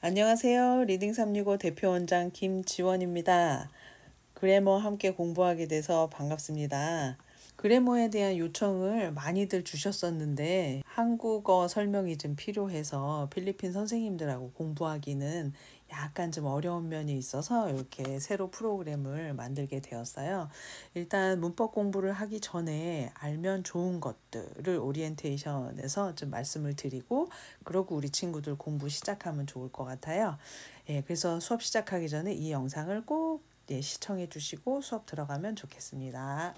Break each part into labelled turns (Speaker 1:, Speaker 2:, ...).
Speaker 1: 안녕하세요. 리딩 365 대표원장 김지원입니다. 그래머 함께 공부하게 돼서 반갑습니다. 그래머에 대한 요청을 많이들 주셨었는데 한국어 설명이 좀 필요해서 필리핀 선생님들하고 공부하기는 약간 좀 어려운 면이 있어서 이렇게 새로 프로그램을 만들게 되었어요. 일단 문법 공부를 하기 전에 알면 좋은 것들을 오리엔테이션에서 좀 말씀을 드리고 그러고 우리 친구들 공부 시작하면 좋을 것 같아요. 그래서 수업 시작하기 전에 이 영상을 꼭 시청해 주시고 수업 들어가면 좋겠습니다.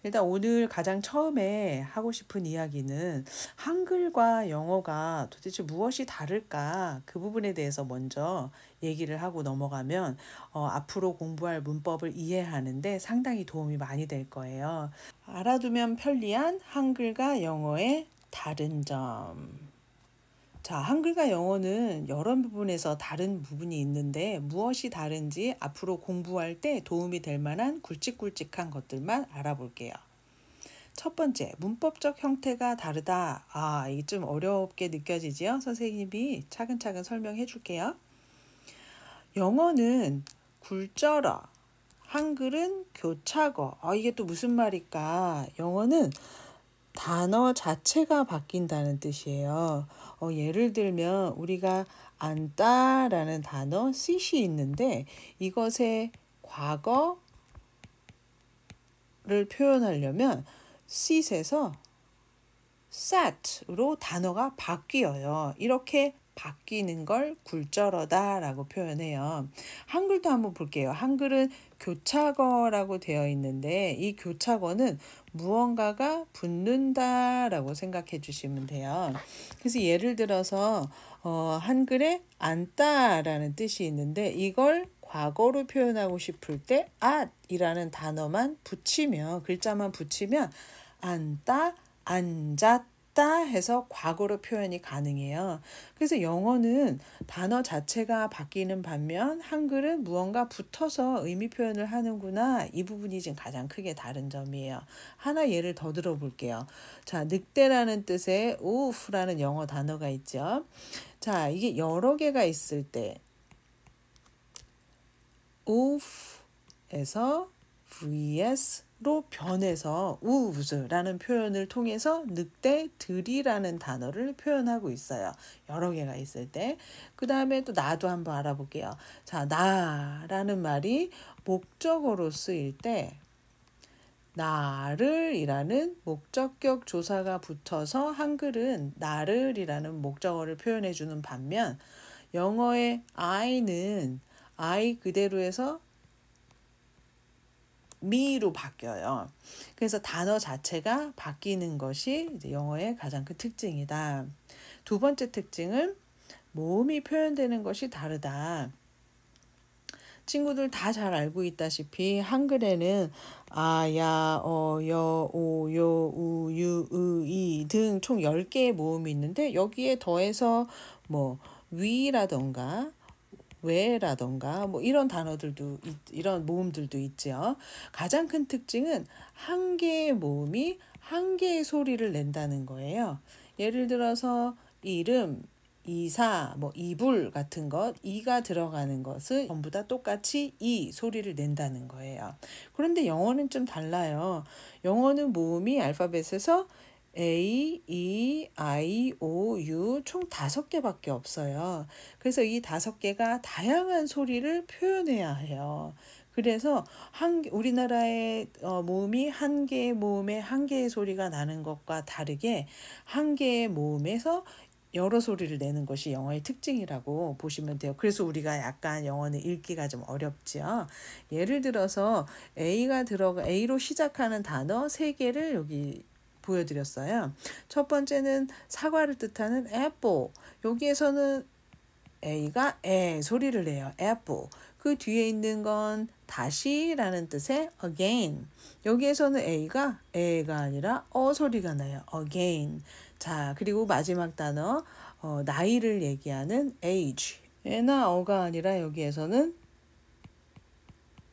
Speaker 1: 일단 오늘 가장 처음에 하고 싶은 이야기는 한글과 영어가 도대체 무엇이 다를까 그 부분에 대해서 먼저 얘기를 하고 넘어가면 앞으로 공부할 문법을 이해하는데 상당히 도움이 많이 될 거예요. 알아두면 편리한 한글과 영어의 다른 점. 자, 한글과 영어는 여러 부분에서 다른 부분이 있는데 무엇이 다른지 앞으로 공부할 때 도움이 될 만한 굵직굵직한 것들만 알아볼게요. 첫 번째, 문법적 형태가 다르다. 이게 좀 어렵게 느껴지지요? 선생님이 차근차근 설명해 줄게요. 영어는 굴절어, 한글은 교차거. 이게 또 무슨 말일까? 영어는 단어 자체가 바뀐다는 뜻이에요. 예를 들면 우리가 앉다라는 단어 sit이 있는데 이것의 과거를 표현하려면 sit에서 sat으로 단어가 바뀌어요. 이렇게 바뀌는 걸 굴절어다라고 표현해요. 한글도 한번 볼게요. 한글은 교차거라고 되어 있는데 이 교차거는 무언가가 붙는다라고 생각해 주시면 돼요. 그래서 예를 들어서 한글에 앉다라는 뜻이 있는데 이걸 과거로 표현하고 싶을 때 at이라는 단어만 붙이면 글자만 붙이면 앉다, 앉았다 해서 과거로 표현이 가능해요. 그래서 영어는 단어 자체가 바뀌는 반면 한글은 무언가 붙어서 의미 표현을 하는구나. 이 부분이 지금 가장 크게 다른 점이에요. 하나 예를 더 들어볼게요. 자, 늑대라는 뜻의 우프라는 영어 단어가 있죠. 자, 이게 여러 개가 있을 때 우프에서 vs로 변해서 wolves라는 표현을 통해서 늑대들이라는 단어를 표현하고 있어요. 여러 개가 있을 때. 그 다음에 또 나도 한번 알아볼게요. 자, 나라는 말이 목적어로 쓰일 때 나를이라는 목적격 조사가 붙어서 한글은 나를이라는 목적어를 표현해 주는 반면 영어의 I는 I 그대로 해서 me로 바뀌어요. 그래서 단어 자체가 바뀌는 것이 이제 영어의 가장 큰 특징이다. 두 번째 특징은 모음이 표현되는 것이 다르다. 친구들 다 잘 알고 있다시피 한글에는 아, 야, 여, 오, 요, 우, 유, 으, 이 등 총 10개의 모음이 있는데 여기에 더해서 뭐 위라던가 왜라던가 뭐 이런 단어들도 이런 모음들도 있죠. 가장 큰 특징은 한 개의 모음이 한 개의 소리를 낸다는 거예요. 예를 들어서 이름, 이사, 뭐 이불 같은 것, 이가 들어가는 것은 전부 다 똑같이 이 소리를 낸다는 거예요. 그런데 영어는 좀 달라요. 영어는 모음이 알파벳에서 A, E, I, O, U 총 5개밖에 없어요. 그래서 이 5개가 다양한 소리를 표현해야 해요. 그래서 우리나라의 모음이 한 개의 모음에 한 개의 소리가 나는 것과 다르게 한 개의 모음에서 여러 소리를 내는 것이 영어의 특징이라고 보시면 돼요. 그래서 우리가 약간 영어는 읽기가 좀 어렵죠. 예를 들어서 A로 시작하는 단어 3개를 여기 보여드렸어요. 첫 번째는 사과를 뜻하는 apple. 여기에서는 A가 에 소리를 내요. apple. 그 뒤에 있는 건 다시라는 뜻의 again. 여기에서는 A가 에가 아니라 소리가 나요. again. 자, 그리고 마지막 단어 나이를 얘기하는 age. 에나 어가 아니라 여기에서는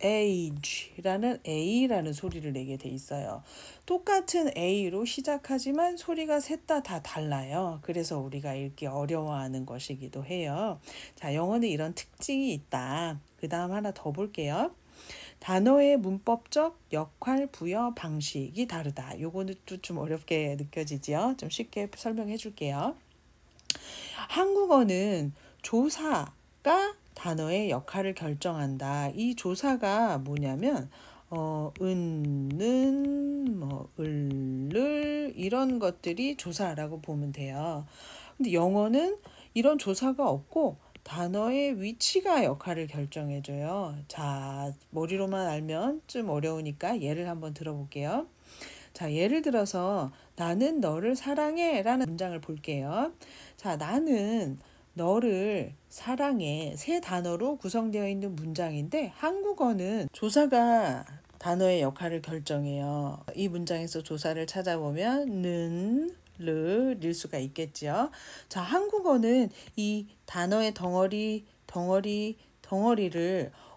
Speaker 1: age라는 A라는 소리를 내게 돼 있어요. 똑같은 A로 시작하지만 소리가 셋 다 달라요. 그래서 우리가 읽기 어려워하는 것이기도 해요. 자, 영어는 이런 특징이 있다. 그 다음 하나 더 볼게요. 단어의 문법적 역할 부여 방식이 다르다. 요거는 또 좀 어렵게 느껴지죠? 좀 쉽게 설명해 줄게요. 한국어는 조사가 단어의 역할을 결정한다. 이 조사가 뭐냐면 은, 을를 이런 것들이 조사라고 보면 돼요. 근데 영어는 이런 조사가 없고 단어의 위치가 역할을 결정해줘요. 자, 머리로만 알면 좀 어려우니까 예를 한번 들어볼게요. 자, 예를 들어서 나는 너를 사랑해 라는 문장을 볼게요. 자, 나는 너를 사랑해 세 단어로 구성되어 있는 문장인데 한국어는 조사가 단어의 역할을 결정해요. 이 문장에서 조사를 찾아보면 는, 를 수가 있겠죠. 자, 한국어는 이 단어의 덩어리를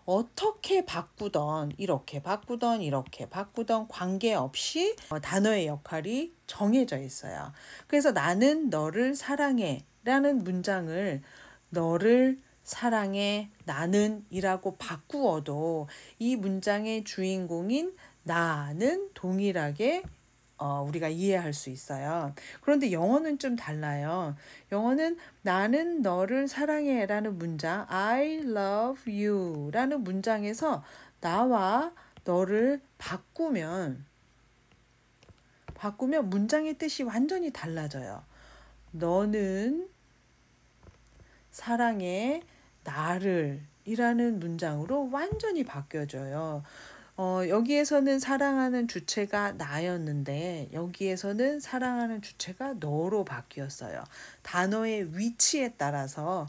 Speaker 1: 어떻게 바꾸던 이렇게 바꾸던 관계없이 단어의 역할이 정해져 있어요. 그래서 나는 너를 사랑해 라는 문장을 너를 사랑해 나는 이라고 바꾸어도 이 문장의 주인공인 나는 동일하게 우리가 이해할 수 있어요. 그런데 영어는 좀 달라요. 영어는 나는 너를 사랑해 라는 문장 I love you 라는 문장에서 나와 너를 바꾸면 문장의 뜻이 완전히 달라져요. 너는 사랑해 나를 이라는 문장으로 완전히 바뀌어져요. 여기에서는 사랑하는 주체가 나였는데 여기에서는 사랑하는 주체가 너로 바뀌었어요. 단어의 위치에 따라서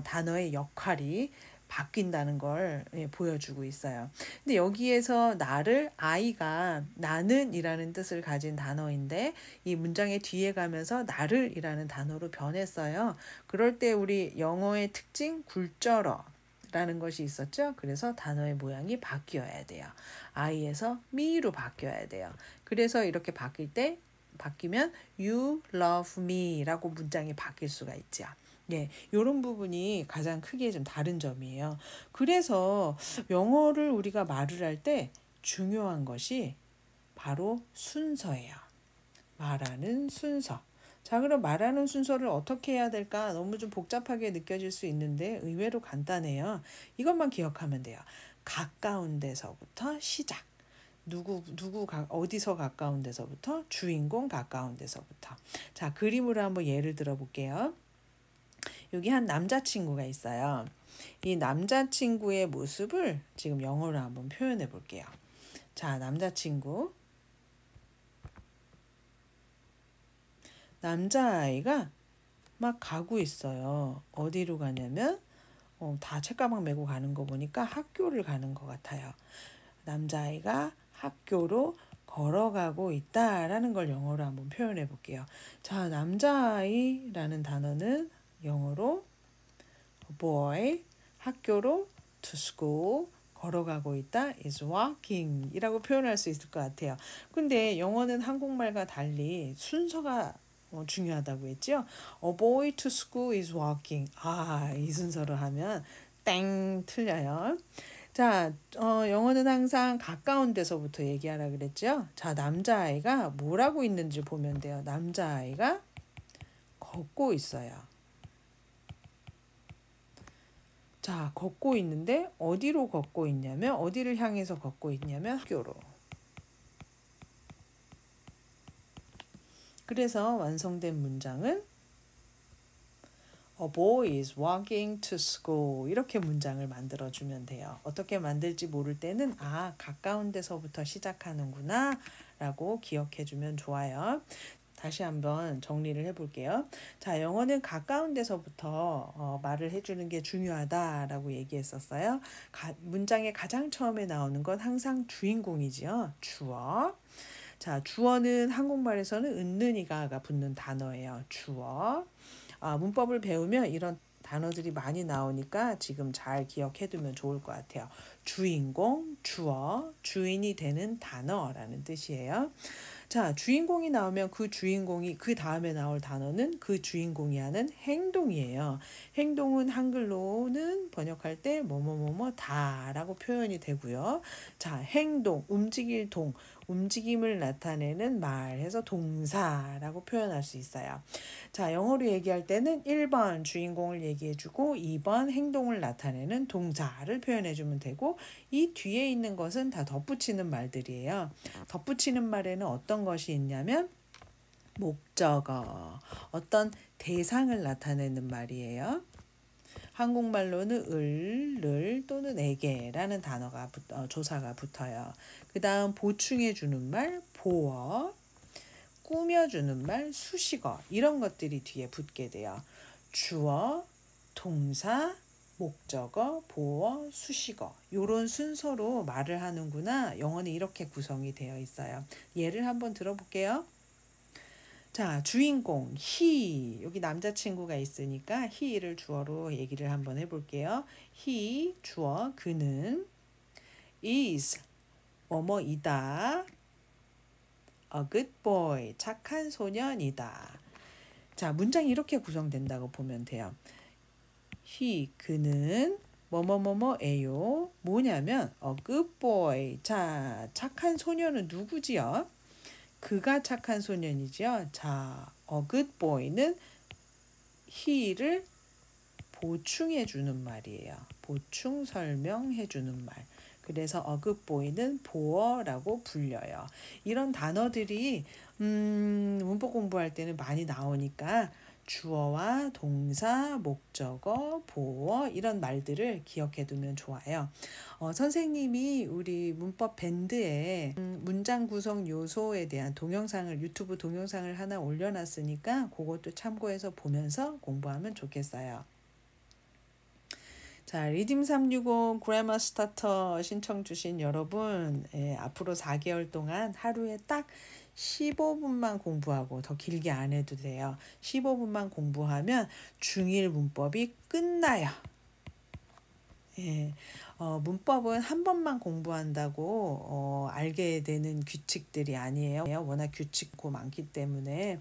Speaker 1: 단어의 역할이 바뀐다는 걸 보여주고 있어요. 근데 여기에서 나를 아이가 나는이라는 뜻을 가진 단어인데 이 문장의 뒤에 가면서 나를이라는 단어로 변했어요. 그럴 때 우리 영어의 특징 굴절어 라는 것이 있었죠. 그래서 단어의 모양이 바뀌어야 돼요. I에서 me로 바뀌어야 돼요. 그래서 이렇게 바뀌면 you love me 라고 문장이 바뀔 수가 있죠. 예, 이런 부분이 가장 크게 좀 다른 점이에요. 그래서 영어를 우리가 말을 할 때 중요한 것이 바로 순서예요. 말하는 순서. 자, 그럼 말하는 순서를 어떻게 해야 될까? 너무 좀 복잡하게 느껴질 수 있는데 의외로 간단해요. 이것만 기억하면 돼요. 가까운 데서부터 시작. 어디서 가까운 데서부터? 주인공 가까운 데서부터. 자, 그림으로 한번 예를 들어 볼게요. 여기 한 남자친구가 있어요. 이 남자친구의 모습을 지금 영어로 한번 표현해 볼게요. 자, 남자아이가 막 가고 있어요. 어디로 가냐면 다 책가방 메고 가는 거 보니까 학교를 가는 것 같아요. 남자아이가 학교로 걸어가고 있다라는 걸 영어로 한번 표현해 볼게요. 자, 남자아이라는 단어는 영어로 boy, 학교로 to school, 걸어가고 있다 is walking 이라고 표현할 수 있을 것 같아요. 근데 영어는 한국말과 달리 순서가 중요하다고 했죠. A boy to school is walking. 이 순서로 하면 땡 틀려요. 자, 영어는 항상 가까운 데서부터 얘기하라 그랬죠. 자, 남자아이가 뭘 하고 있는지 보면 돼요. 남자아이가 걷고 있어요. 자, 걷고 있는데 어디로 걷고 있냐면 어디를 향해서 걷고 있냐면 학교로. 그래서 완성된 문장은 A boy is walking to school 이렇게 문장을 만들어주면 돼요. 어떻게 만들지 모를 때는 가까운 데서부터 시작하는구나 라고 기억해주면 좋아요. 다시 한번 정리를 해볼게요. 자, 영어는 가까운 데서부터 말을 해주는 게 중요하다라고 얘기했었어요. 문장의 가장 처음에 나오는 건 항상 주인공이지요. 주어. 자, 주어는 한국말에서는 은는이가가 붙는 단어예요. 주어. 문법을 배우면 이런 단어들이 많이 나오니까 지금 잘 기억해두면 좋을 것 같아요. 주인공, 주어, 주인이 되는 단어라는 뜻이에요. 자, 주인공이 나오면 그 주인공이 그 다음에 나올 단어는 그 주인공이 하는 행동이에요. 행동은 한글로는 번역할 때 뭐뭐뭐뭐 다라고 표현이 되고요. 자, 행동, 움직일 동, 움직임을 나타내는 말 해서 동사라고 표현할 수 있어요. 자, 영어로 얘기할 때는 1번 주인공을 얘기해주고 2번 행동을 나타내는 동사를 표현해주면 되고 이 뒤에 있는 것은 다 덧붙이는 말들이에요. 덧붙이는 말에는 어떤 것이 있냐면 목적어, 어떤 대상을 나타내는 말이에요. 한국말로는 을 또는 에게라는 단어가 조사가 붙어요. 그 다음 보충해주는 말, 보어, 꾸며주는 말, 수식어 이런 것들이 뒤에 붙게 돼요. 주어, 동사, 목적어, 보어, 수식어 요런 순서로 말을 하는구나. 영어는 이렇게 구성이 되어 있어요. 예를 한번 들어볼게요. 자, 주인공 he 여기 남자친구가 있으니까 he를 주어로 얘기를 한번 해볼게요. he 주어 그는 is 뭐뭐이다. a good boy 착한 소년이다. 자, 문장이 이렇게 구성된다고 보면 돼요. he 그는 뭐뭐뭐뭐예요. 뭐냐면 a good boy. 자, 착한 소년은 누구지요? 그가 착한 소년이지요. 자, a good boy는 he를 보충해 주는 말이에요. 보충 설명해 주는 말. 그래서 a good boy는 보어라고 불려요. 이런 단어들이 문법 공부할 때는 많이 나오니까 주어와 동사, 목적어, 보어 이런 말들을 기억해 두면 좋아요. 선생님이 우리 문법 밴드에 문장 구성 요소에 대한 동영상을 유튜브 동영상을 하나 올려놨으니까 그것도 참고해서 보면서 공부하면 좋겠어요. 자, 리딩 365 그래머 스타터 신청 주신 여러분, 앞으로 4개월 동안 하루에 딱 15분만 공부하고 더 길게 안 해도 돼요. 15분만 공부하면 중1 문법이 끝나요. 예, 문법은 한 번만 공부한다고 알게 되는 규칙들이 아니에요. 워낙 규칙고 많기 때문에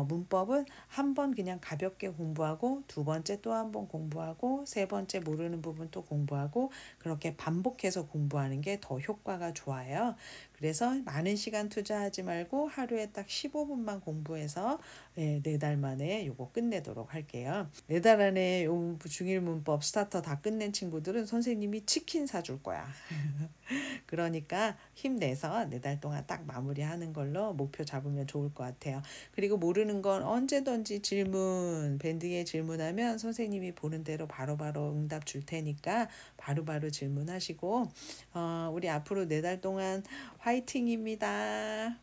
Speaker 1: 문법은 한 번 그냥 가볍게 공부하고 두 번째 또 한 번 공부하고 세 번째 모르는 부분 또 공부하고 그렇게 반복해서 공부하는 게 더 효과가 좋아요. 그래서 많은 시간 투자하지 말고 하루에 딱 15분만 공부해서 4달 만에 요거 끝내도록 할게요. 4달 안에 중1 문법 스타터 다 끝낸 친구들은 선생님이 치킨 사줄 거야. 그러니까 힘내서 4달 동안 딱 마무리하는 걸로 목표 잡으면 좋을 것 같아요. 그리고 모르는 건 언제든지 질문, 밴드에 질문하면 선생님이 보는 대로 바로바로 응답 줄 테니까 바로바로 질문하시고 우리 앞으로 4달 동안 화이팅입니다.